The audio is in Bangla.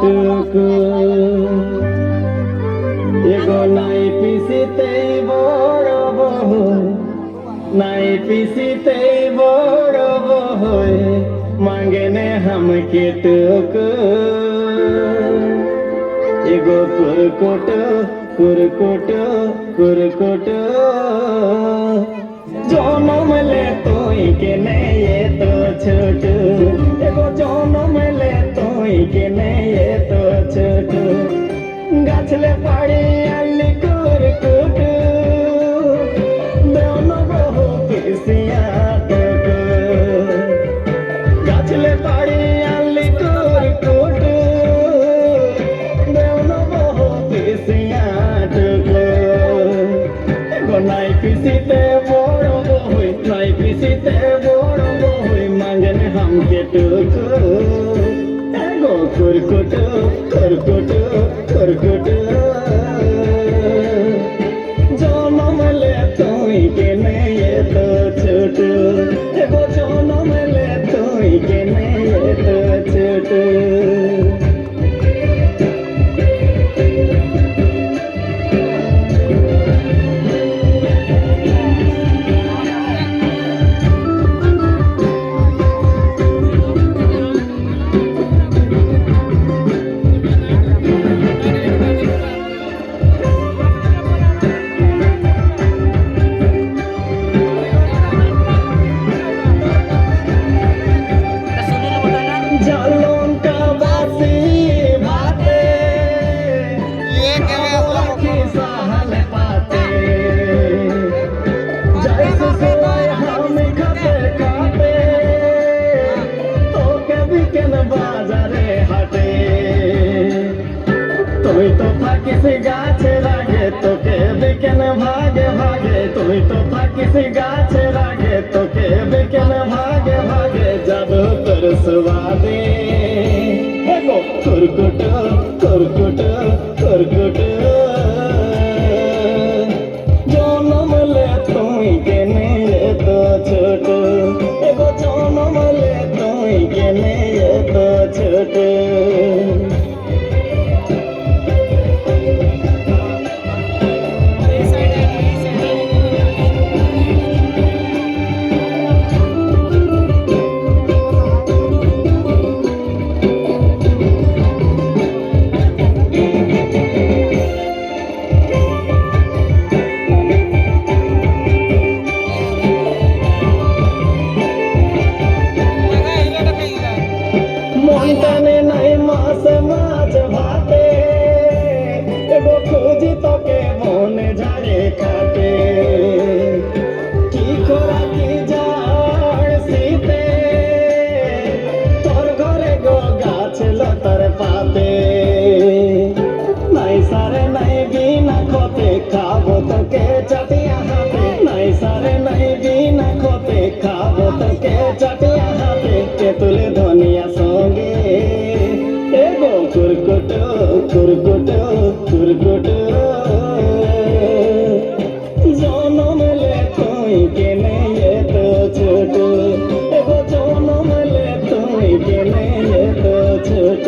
টুকু এগো নাই পিসিতে বড় বহু নাই পিসিতে বড় বহু मांगने हम के टुकु एगो कुरकुटो कुरकुटो कुरकुटो जनम ले तोई के ये तो छोटू एगो जनम ले तोई के ये तो छोटू गाछले पाड़ी आली कुरकुटो दोनों बहु किसिया टुकु गाछले पाड़ी आली कुरकुटो दोनों बहु किसिया टुकु एगो नाई पिसीते बड़ो बहु नाई पिसीते बड़ो बहु मांगने हम के टुकु एगो कुरकुटो कुरकुटो कुरकुटो जनम ले तोई के ये तो छोटू एगो जनम ले तोई के ये तो छोटू তুই তো থাকিস গাছে লাগে তোকে বিকেন ভাগে ভাগে তুই তো থাকিস গাছে লাগে তোকে বিকেন ভাগে ভাগে জাদু তোর সুবাদে এগো কুরকুটো কুরকুটো কুরকুটো জনম লে তুই কেনে তো ছোট এগো জনম লে তুই কেনে তো ছোট মাছ ভাতে এগো খুঁজি তোকে মনে ঝাড়ে কাটে কি করা কি যার শীতে তোর ঘরে গো গাছ লতার পাতে নাই সারে নাই বিনা খতে খাবো তোকে চাটিয়া হাতে নাই সারে নাই বিনা খতে খাবো তোকে চাটিয়া হাতে তেঁতুলে ধনিয়া সঙ্গে কুরকুটো কুরকুটো কুরকুটো জনম লে তুই কেনে তো ছোট এগো জনম লে তুই কেনে তো ছোট